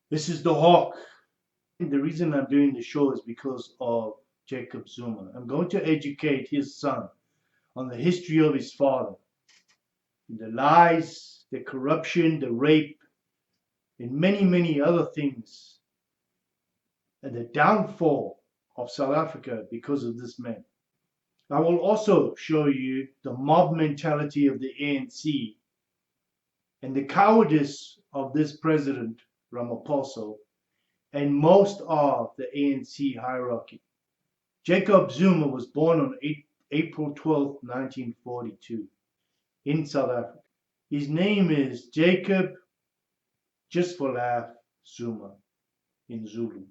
This is the Hawk. The reason I'm doing the show is because of Jacob Zuma. I'm going to educate his son on the history of his father, the lies, the corruption, the rape, and many, many other things, and the downfall of South Africa because of this man. I will also show you the mob mentality of the ANC and the cowardice of this president, Ramaphosa, and most of the ANC hierarchy. Jacob Zuma was born on April 12, 1942 in South Africa. His name is Jacob, just for laugh, Zuma in Zulu.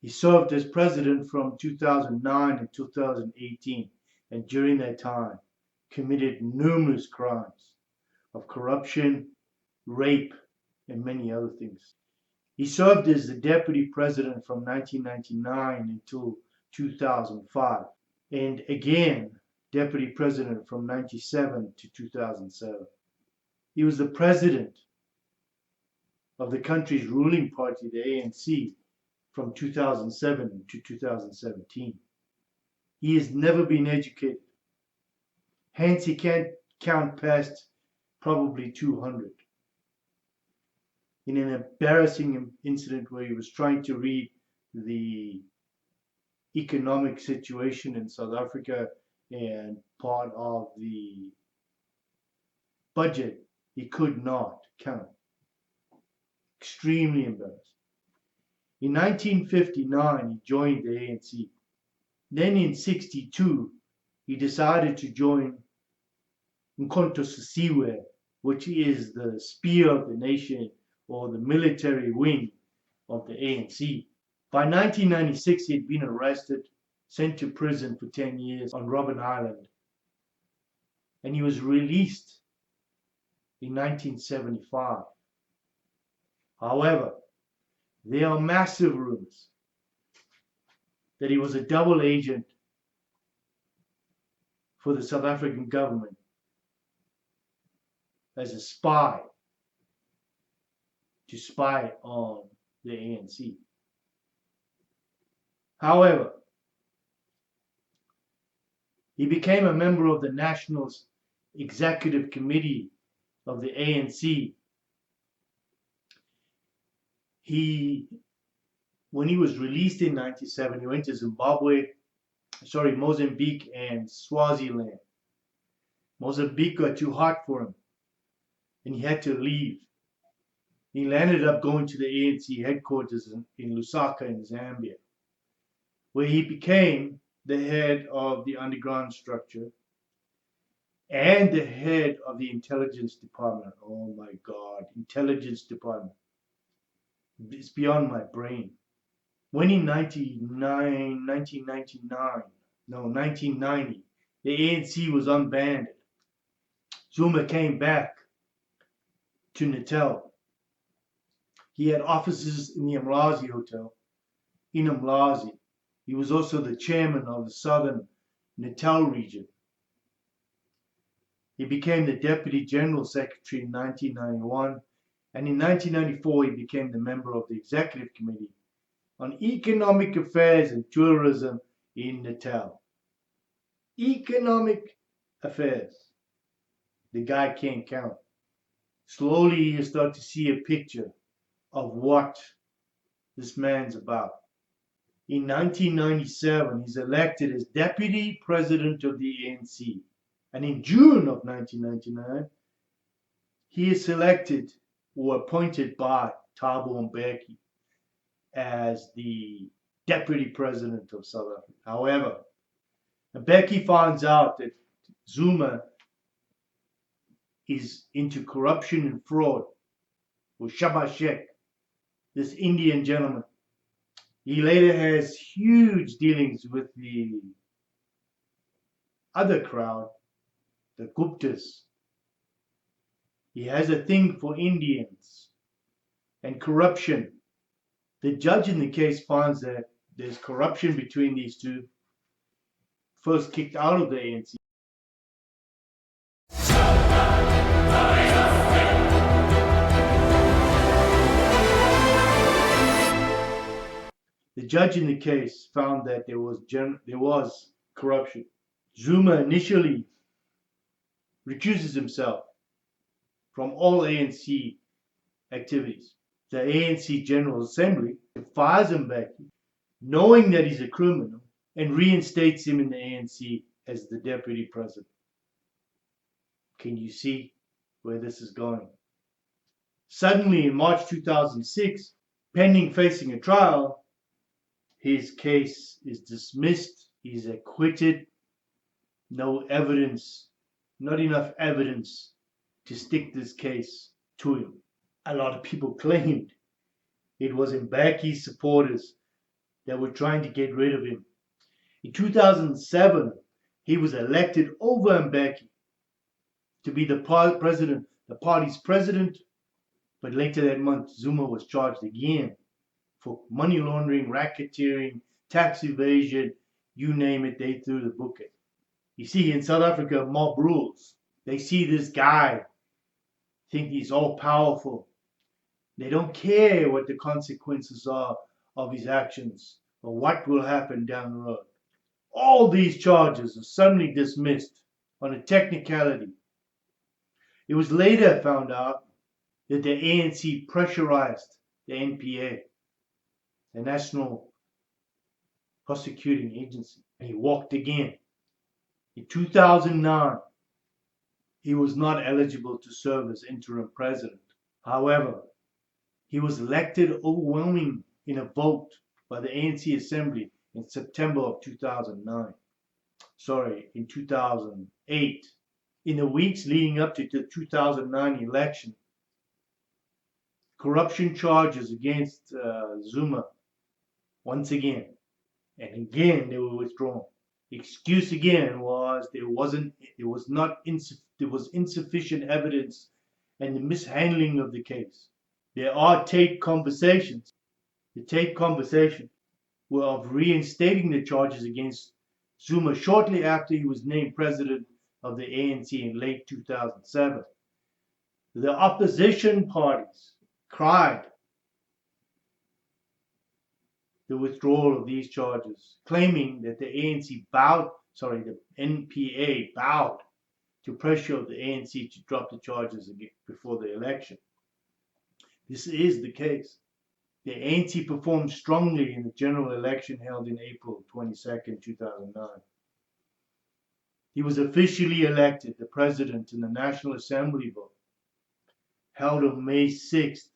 He served as president from 2009 and 2018, and during that time committed numerous crimes of corruption, rape, and many other things. He served as the deputy president from 1999 until 2005, and again deputy president from 1997 to 2007. He was the president of the country's ruling party, the ANC, from 2007 to 2017. He has never been educated. Hence, he can't count past probably 200. In an embarrassing incident where he was trying to read the economic situation in South Africa and part of the budget, he could not count. Extremely embarrassed. In 1959, he joined the ANC. Then in 1962, he decided to join Umkhonto Sisiwe, which is the spear of the nation or the military wing of the ANC. By 1996, he had been arrested, sent to prison for 10 years on Robben Island, and he was released in 1975. However, there are massive rumors that he was a double agent for the South African government as a spy to spy on the ANC. However, he became a member of the National Executive Committee of the ANC. When he was released in 1997, he went to Mozambique and Swaziland. Mozambique got too hot for him, and he had to leave. He landed up going to the ANC headquarters in Lusaka in Zambia, where he became the head of the underground structure and the head of the intelligence department. Oh my God, intelligence department. It's beyond my brain. When in 1990, the ANC was unbanned, Zuma came back to Natal. He had offices in the Umlazi Hotel in Umlazi. He was also the chairman of the Southern Natal region. He became the Deputy General Secretary in 1991, and in 1994 he became the member of the Executive Committee on Economic Affairs and Tourism in Natal. Economic affairs. The guy can't count. Slowly you start to see a picture of what this man's about. In 1997, he's elected as Deputy President of the ANC. And in June of 1999, he is selected or appointed by Thabo Mbeki as the Deputy President of South Africa. However, Mbeki finds out that Zuma is into corruption and fraud with Shabashek, this Indian gentleman. He later has huge dealings with the other crowd, the Guptas. He has a thing for Indians and corruption. The judge in the case finds that there's corruption between these two. First kicked out of the ANC. The judge in the case found that there was corruption. Zuma initially recuses himself from all ANC activities. The ANC General Assembly fires Mbeki, knowing that he's a criminal, and reinstates him in the ANC as the deputy president. Can you see where this is going? Suddenly, in March 2006, pending facing a trial, his case is dismissed, he's acquitted, no evidence, not enough evidence to stick this case to him. A lot of people claimed it was Mbeki's supporters that were trying to get rid of him. In 2007, he was elected over Mbeki to be the party's president, but later that month, Zuma was charged again for money laundering, racketeering, tax evasion, you name it, they threw the book at. You see, in South Africa, mob rules. They see this guy, think he's all powerful. They don't care what the consequences are of his actions or what will happen down the road. All these charges are suddenly dismissed on a technicality. It was later found out that the ANC pressurized the NPA, the National Prosecuting Agency, and he walked again. In 2009, he was not eligible to serve as interim president. However, he was elected overwhelmingly in a vote by the ANC Assembly in September of 2009. In 2008. In the weeks leading up to the 2009 election, corruption charges against Zuma once again, and again they were withdrawn. The excuse again was there was insufficient evidence and the mishandling of the case. There are taped conversations. The taped conversations were of reinstating the charges against Zuma shortly after he was named president of the ANC in late 2007. The opposition parties cried the withdrawal of these charges, claiming that the NPA bowed to pressure of the ANC to drop the charges before the election. This is the case. The ANC performed strongly in the general election held in April 22nd, 2009. He was officially elected the president in the National Assembly vote held on May 6th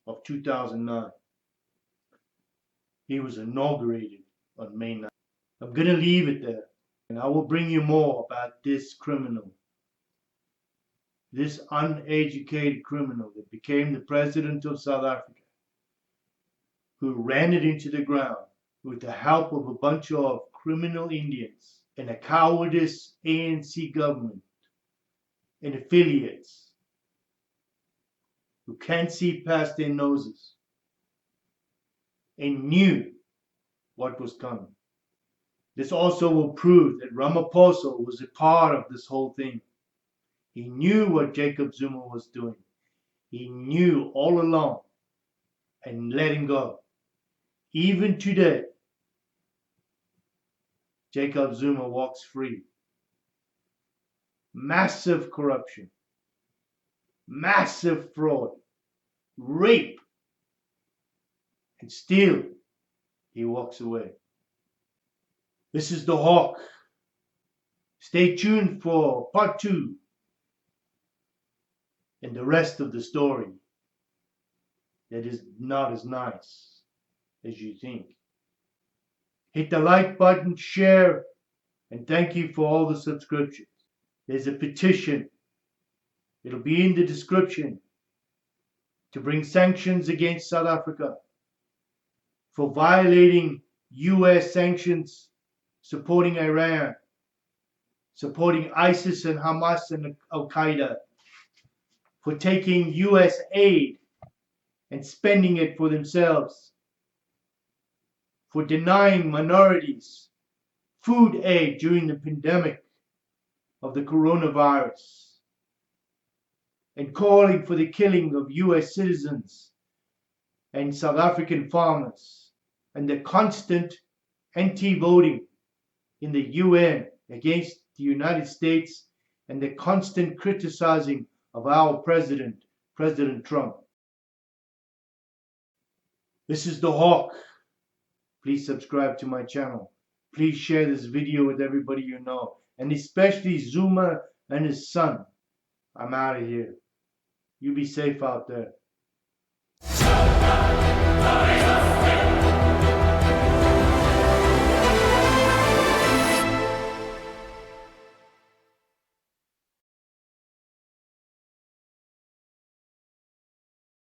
of 2009. He was inaugurated on May 9th. I'm going to leave it there, and I will bring you more about this criminal, this uneducated criminal that became the president of South Africa, who ran it into the ground with the help of a bunch of criminal Indians and a cowardice ANC government and affiliates who can't see past their noses and knew what was coming. This also will prove that Ramaphosa was a part of this whole thing. He knew what Jacob Zuma was doing. He knew all along and let him go. Even today, Jacob Zuma walks free. Massive corruption, massive fraud, rape, and still he walks away. This is the Hawk. Stay tuned for part 2 and the rest of the story that is not as nice as you think. Hit the like button, share, and thank you for all the subscriptions. There's a petition. It'll be in the description to bring sanctions against South Africa for violating US sanctions, supporting Iran, supporting ISIS and Hamas and Al-Qaeda, for taking US aid and spending it for themselves, for denying minorities food aid during the pandemic of the coronavirus, and calling for the killing of US citizens and South African farmers, and the constant anti-voting in the UN against the United States, and the constant criticizing of our president, President Trump. This is the Hawk. Please subscribe to my channel. Please share this video with everybody you know, and especially Zuma and his son. I'm out of here. You be safe out there.